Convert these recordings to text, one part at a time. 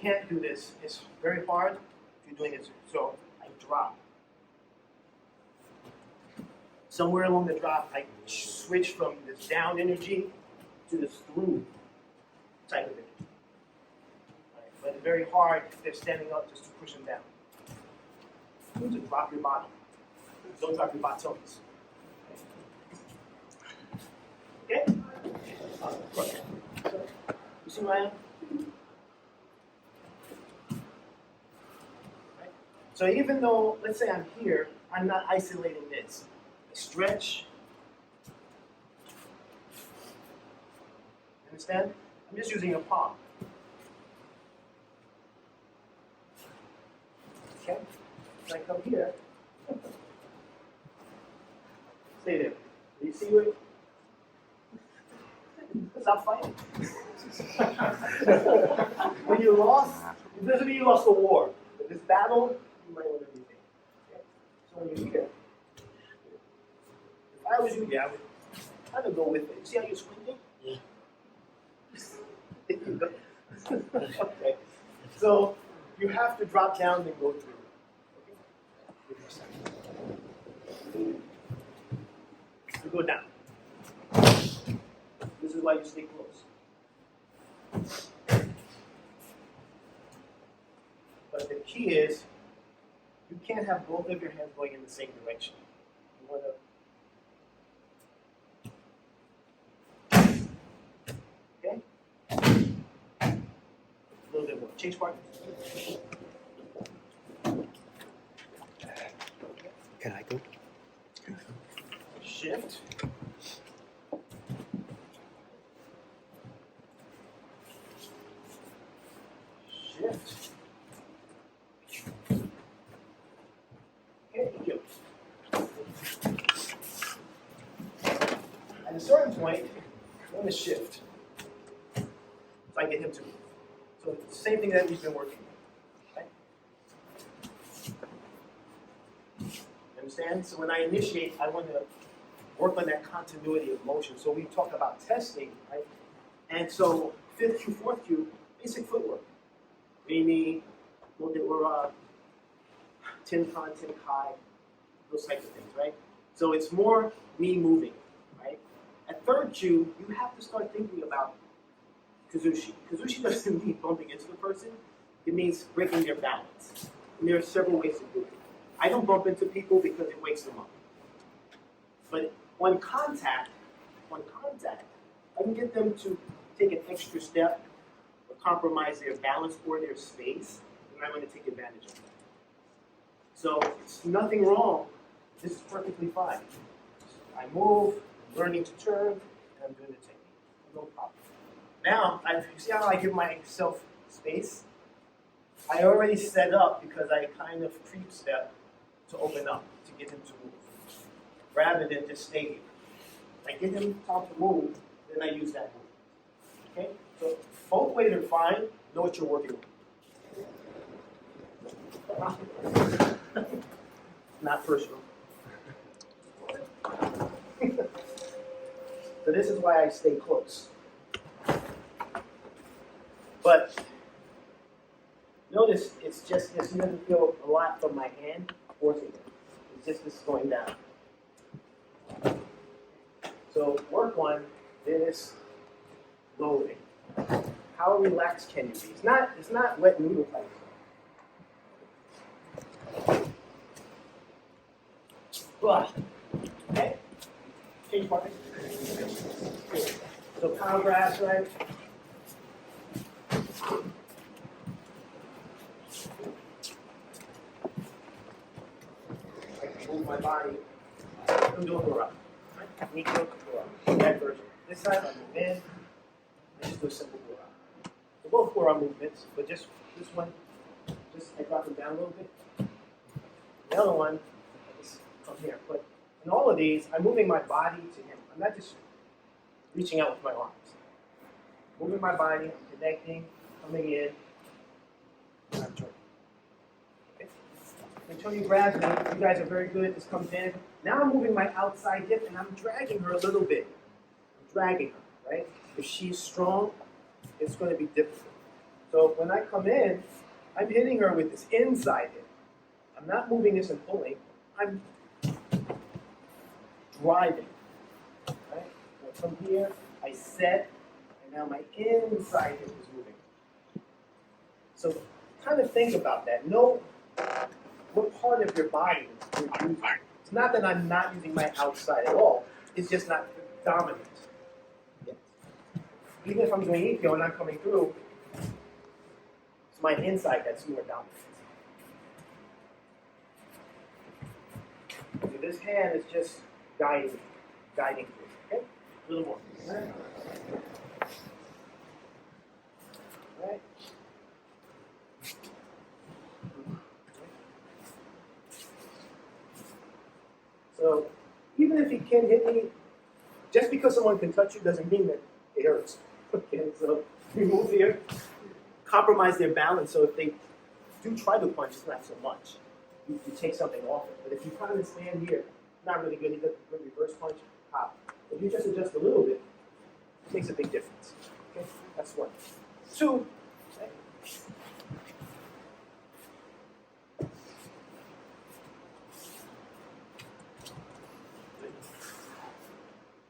can't do this. It's very hard if you're doing it. So I drop. Somewhere along the drop, I switch from this down energy to this through type of energy. Right? But it's very hard if they're standing up just to push them down. You just drop your bottom. Don't drop your bottoms. Okay? You see where I am? Right? So even though, let's say I'm here, I'm not isolating this. I stretch. Understand? I'm just using a palm. Okay? So I come here. Stay there. Do you see what? Stop fighting. When you lost, it doesn't mean you lost the war. But this battle, you might want to rethink. Okay? So when you're here, if I was you, yeah, I would kind of go with it. See how you're squinting? Yeah. Okay. So you have to drop down and go through. Okay? You go down. This is why you stay close. But the key is, you can't have both of your hands going in the same direction. You want to. Okay? A little bit more. Change partners. Can I go? Shift. Shift. Okay, good. At a certain point, I'm going to shift. So I get him to move. So it's the same thing that we've been working with. Okay? Understand? So when I initiate, I want to work on that continuity of motion. So we talk about testing, right? And so 5th cue, 4th cue, basic footwork. Mimi, Modewara, Tin-Kan, Tin-Kai, those types of things, right? So it's more me moving, right? At 3rd cue, you have to start thinking about kazushi. Kazushi doesn't mean bumping into the person. It means breaking their balance. And there are several ways to do it. I don't bump into people because it wakes them up. But on contact, I can get them to take an extra step or compromise their balance or their space, and I'm going to take advantage of that. So it's nothing wrong. This is perfectly fine. I move, I'm learning to turn, and I'm doing the technique. No problem. Now, you see how I give myself space? I already set up because I kind of creep step to open up, to get him to move, rather than just stay here. If I get him time to move, then I use that move. Okay? So both ways are fine. Know what you're working with. Not personal. So this is why I stay close. But notice it's just this. You doesn't feel a lot from my hand forcing it. It's just this going down. So work on this loading. How relaxed can you be? It's not wet noodle type. Okay? Change partners. So power grasp, right? I can move my body. I'm doing the rock. That version. This side, I move in. I just do a simple pull-out. So both pull-out movements, but just this one, just I drop them down a little bit. The other one, I just come here. But in all of these, I'm moving my body to him. I'm not just reaching out with my arms. Moving my body, I'm connecting, coming in, and I'm turning. Okay? Until you grab me, you guys are very good. This comes in. Now I'm moving my outside hip, and I'm dragging her a little bit. I'm dragging her, right? If she's strong, it's going to be difficult. So when I come in, I'm hitting her with this inside hit. I'm not moving this and pulling. I'm driving. Right? So from here, I set, and now my inside hip is moving. So kind of think about that. Know what part of your body you're using. It's not that I'm not using my outside at all. It's just not dominant. Yeah. Even if I'm doing Ikkyo and I'm coming through, it's my inside that's more dominant. So this hand is just guiding through. Okay? A little more. All right. All right. So even if he can hit me, just because someone can touch you doesn't mean that it hurts. Okay, so we move here, compromise their balance. So if they do try to punch, it's not so much. You take something off it. But if you kind of stand here, not really good. He does a reverse punch, pop. If you just adjust a little bit, it makes a big difference. Okay, that's one. Two. Okay.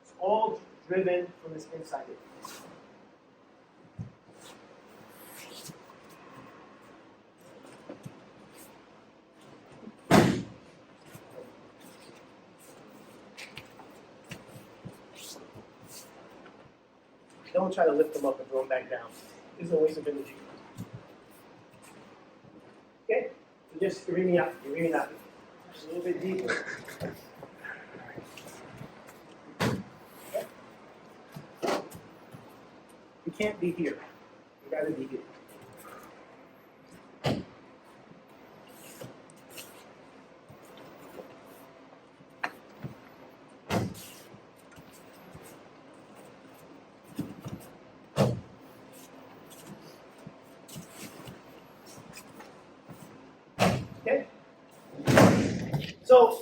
It's all driven from this inside hip. Don't try to lift them up and throw them back down. This is a waste of energy. Okay? So just irimi up. Just a little bit deeper. Okay? You can't be here. You gotta be here. Okay? So,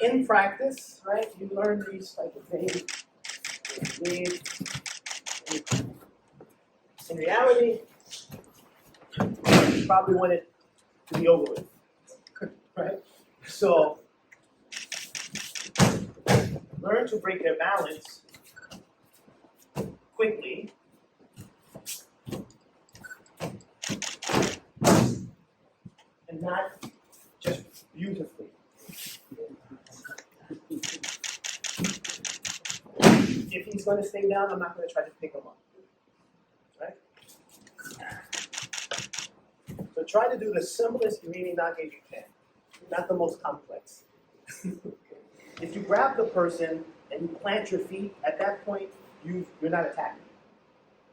in practice, right, you learn these type of things. In reality, you probably want it to be over with, right? So, learn to break their balance quickly. And not just beautifully. If he's going to stay down, I'm not going to try to pick him up. Right? So try to do the simplest irimi nage you can, not the most complex. If you grab the person and you plant your feet, at that point, you're not attacking.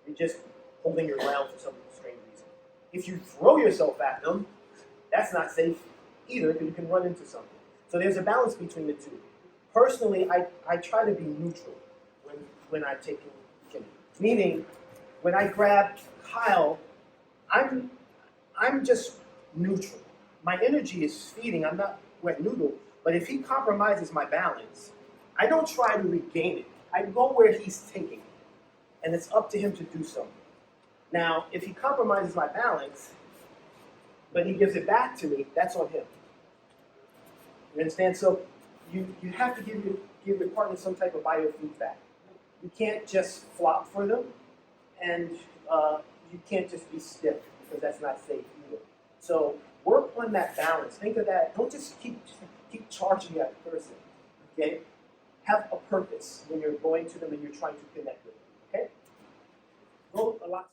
You're just holding your ground for some strange reason. If you throw yourself at them, that's not safe either because you can run into something. So there's a balance between the two. Personally, I try to be neutral when I take him. Meaning, when I grab Kyle, I'm just neutral. My energy is feeding. I'm not wet noodle. But if he compromises my balance, I don't try to regain it. I go where he's taking it. And it's up to him to do so. Now, if he compromises my balance, but he gives it back to me, that's on him. You understand? So you have to give your partner some type of biofeedback. You can't just flop for them, and you can't just be stiff because that's not safe either. So work on that balance. Think of that. Don't just keep charging at the person. Okay? Have a purpose when you're going to them and you're trying to connect with them. Okay? Go a lot.